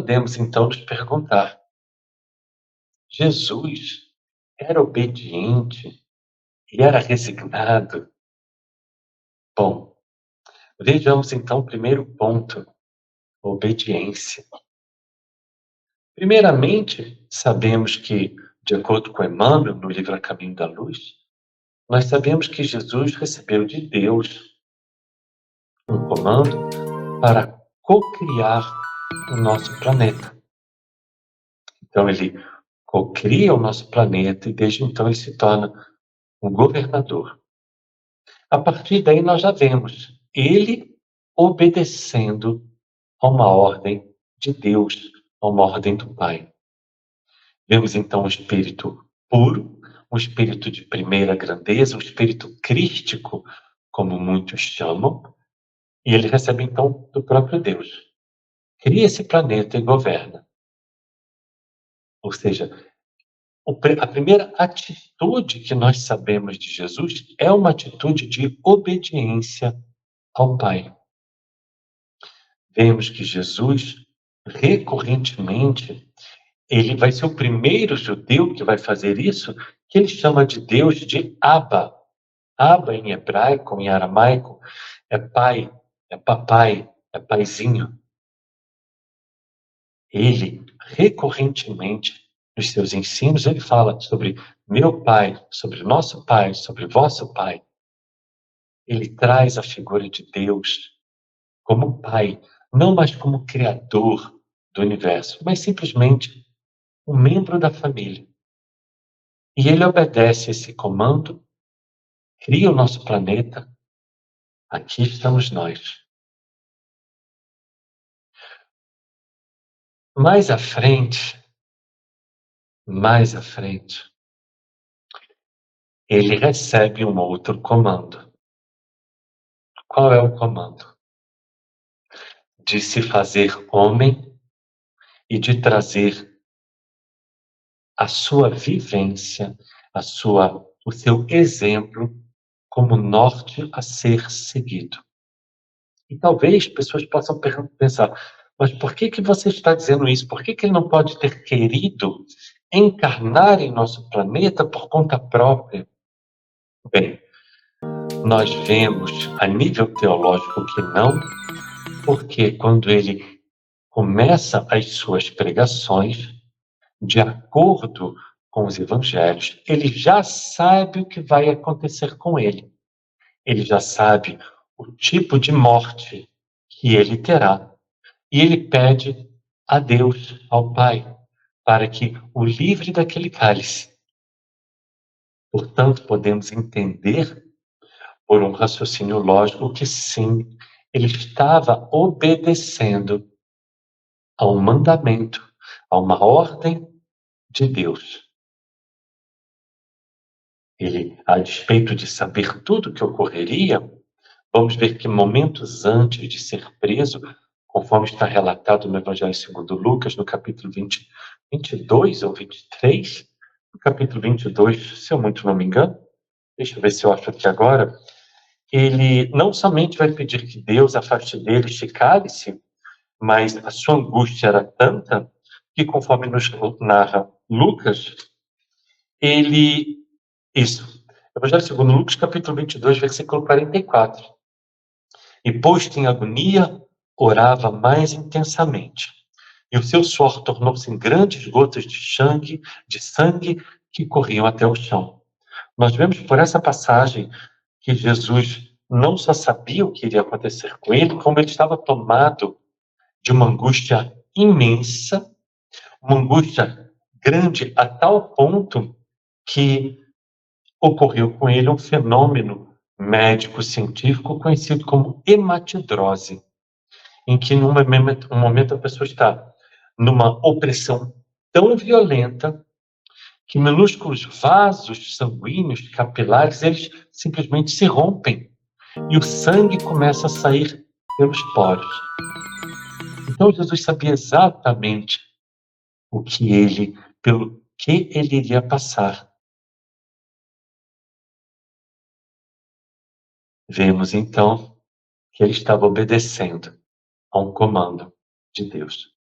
podemos então nos perguntar: Jesus era obediente e era resignado? Bom, vejamos então o primeiro ponto: obediência. Primeiramente, sabemos que, de acordo com Emmanuel, no livro A Caminho da Luz, nós sabemos que Jesus recebeu de Deus um comando para cocriar o nosso planeta. Então, ele cocria o nosso planeta e, desde então, ele se torna um governador. A partir daí, nós já vemos ele obedecendo a uma ordem de Deus, a uma ordem do Pai. Vemos, então, um espírito puro, um espírito de primeira grandeza, um espírito crístico, como muitos chamam, e ele recebe, então, do próprio Deus. Cria esse planeta e governa. Ou seja, a primeira atitude que nós sabemos de Jesus é uma atitude de obediência ao Pai. Vemos que Jesus, recorrentemente, ele vai ser o primeiro judeu que vai fazer isso, que ele chama de Deus de Abba. Abba em hebraico, em aramaico, é pai, é papai, é paizinho. Ele, recorrentemente, nos seus ensinos, ele fala sobre meu pai, sobre nosso pai, sobre vosso pai. Ele traz a figura de Deus como pai, não mais como criador do universo, mas simplesmente um membro da família. E ele obedece esse comando, cria o nosso planeta. Aqui estamos nós. Mais à frente, ele recebe um outro comando. Qual é o comando? De se fazer homem e de trazer a sua vivência, o seu exemplo como norte a ser seguido. E talvez pessoas possam pensar, mas por que você está dizendo isso? Por que ele não pode ter querido encarnar em nosso planeta por conta própria? Bem, nós vemos a nível teológico que não, porque quando ele começa as suas pregações, de acordo com os evangelhos, ele já sabe o que vai acontecer com ele. Ele já sabe o tipo de morte que ele terá. E ele pede a Deus, ao Pai, para que o livre daquele cálice. Portanto, podemos entender, por um raciocínio lógico, que sim, ele estava obedecendo a um mandamento, a uma ordem de Deus. Ele, a despeito de saber tudo o que ocorreria, vamos ver que momentos antes de ser preso, conforme está relatado no Evangelho segundo Lucas, no capítulo 22 ou 23, no capítulo 22, se eu muito não me engano, deixa eu ver se eu acho aqui agora, ele não somente vai pedir que Deus afaste dele este cálice, mas a sua angústia era tanta que, conforme nos narra Lucas, isso, Evangelho segundo Lucas, capítulo 22, versículo 44. E posto em agonia, orava mais intensamente. E o seu suor tornou-se em grandes gotas de sangue que corriam até o chão. Nós vemos por essa passagem que Jesus não só sabia o que iria acontecer com ele, como ele estava tomado de uma angústia imensa, uma angústia grande a tal ponto que ocorreu com ele um fenômeno médico-científico conhecido como hematidrose, em que num momento a pessoa está numa opressão tão violenta que minúsculos vasos sanguíneos, capilares, eles simplesmente se rompem e o sangue começa a sair pelos poros. Então Jesus sabia exatamente pelo que ele iria passar. Vemos então que ele estava obedecendo a um comando de Deus.